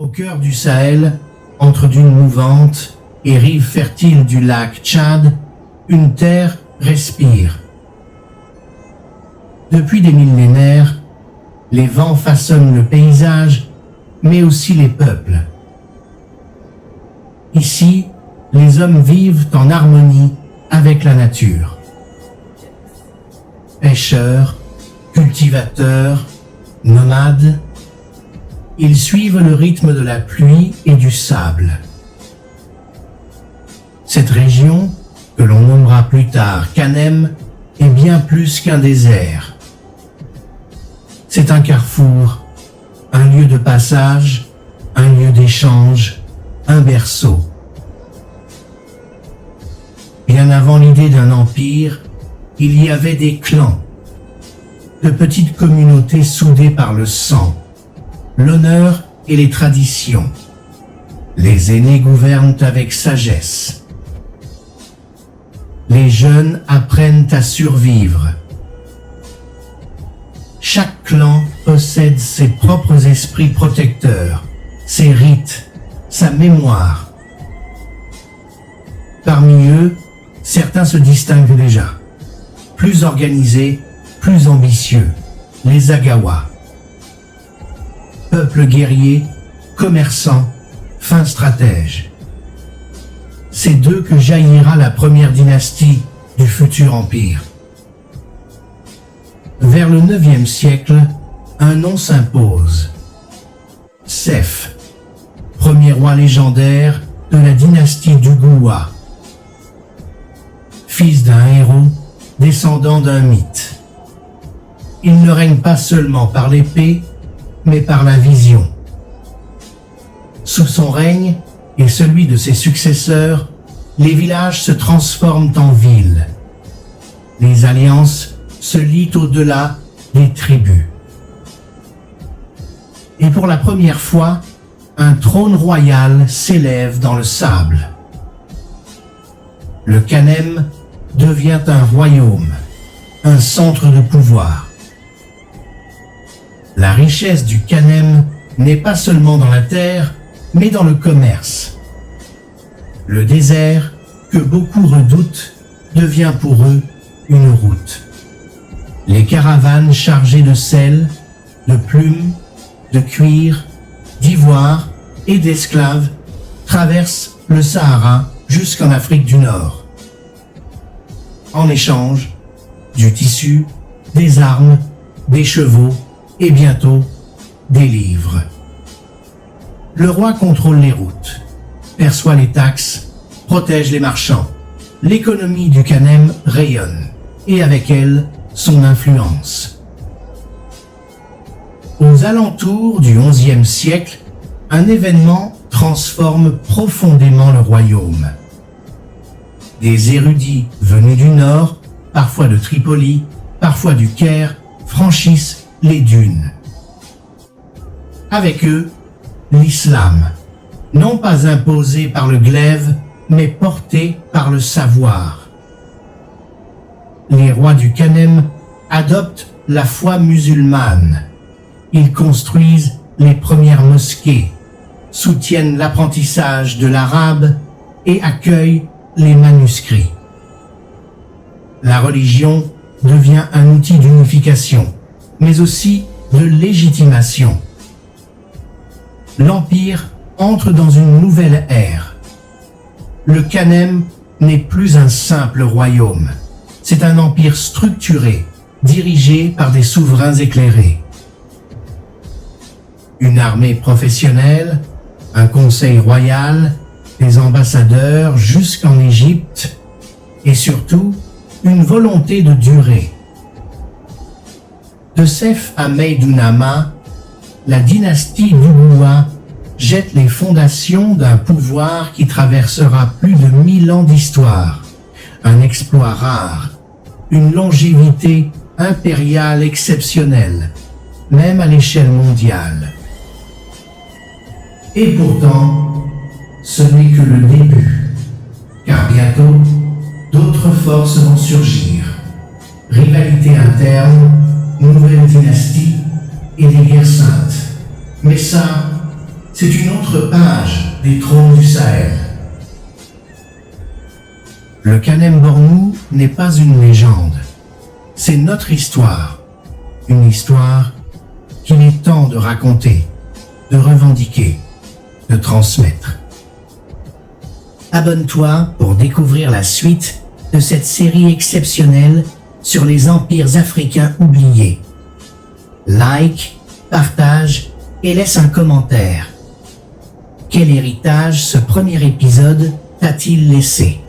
Au cœur du Sahel, entre dunes mouvantes et rives fertiles du lac Tchad, une terre respire. Depuis des millénaires, les vents façonnent le paysage, mais aussi les peuples. Ici, les hommes vivent en harmonie avec la nature. Pêcheurs, cultivateurs, nomades, ils suivent le rythme de la pluie et du sable. Cette région, que l'on nommera plus tard Kanem, est bien plus qu'un désert. C'est un carrefour, un lieu de passage, un lieu d'échange, un berceau. Bien avant l'idée d'un empire, il y avait des clans, de petites communautés soudées par le sang, l'honneur et les traditions. Les aînés gouvernent avec sagesse. Les jeunes apprennent à survivre. Chaque clan possède ses propres esprits protecteurs, ses rites, sa mémoire. Parmi eux, certains se distinguent déjà. Plus organisés, plus ambitieux, les Agawa. Peuple guerrier, commerçant, fin stratège. C'est d'eux que jaillira la première dynastie du futur empire. Vers le IXe siècle, un nom s'impose. Seth, premier roi légendaire de la dynastie d'Uguwa. Fils d'un héros, descendant d'un mythe. Il ne règne pas seulement par l'épée, mais par la vision. Sous son règne et celui de ses successeurs, les villages se transforment en villes. Les alliances se lient au-delà des tribus. Et pour la première fois, un trône royal s'élève dans le sable. Le Kanem devient un royaume, un centre de pouvoir. La richesse du Kanem n'est pas seulement dans la terre, mais dans le commerce. Le désert, que beaucoup redoutent, devient pour eux une route. Les caravanes chargées de sel, de plumes, de cuir, d'ivoire et d'esclaves traversent le Sahara jusqu'en Afrique du Nord. En échange, du tissu, des armes, des chevaux et bientôt des livres. Le roi contrôle les routes, perçoit les taxes, protège les marchands. L'économie du Kanem rayonne, et avec elle, son influence. Aux alentours du XIe siècle, un événement transforme profondément le royaume. Des érudits venus du nord, parfois de Tripoli, parfois du Caire, franchissent les dunes. Avec eux, l'islam, non pas imposé par le glaive, mais porté par le savoir. Les rois du Kanem adoptent la foi musulmane. Ils construisent les premières mosquées, soutiennent l'apprentissage de l'arabe et accueillent les manuscrits. La religion devient un outil d'unification, mais aussi de légitimation. L'Empire entre dans une nouvelle ère. Le Kanem n'est plus un simple royaume. C'est un empire structuré, dirigé par des souverains éclairés. Une armée professionnelle, un conseil royal, des ambassadeurs jusqu'en Égypte, et surtout, une volonté de durée. De Seth à Meïdounama, la dynastie d'Uguwa jette les fondations d'un pouvoir qui traversera plus de 1000 ans d'histoire. Un exploit rare, une longévité impériale exceptionnelle, même à l'échelle mondiale. Et pourtant, ce n'est que le début, car bientôt, d'autres forces vont surgir. Rivalité interne, nouvelle dynastie et des guerres saintes. Mais ça, c'est c'est une autre page des trônes du Sahel. Le Kanem Bornou n'est pas une légende. C'est notre histoire. Une histoire qu'il est temps de raconter, de revendiquer, de transmettre. Abonne-toi pour découvrir la suite de cette série exceptionnelle sur les empires africains oubliés. Like, partage et laisse un commentaire. Quel héritage ce premier épisode t'a-t-il laissé ?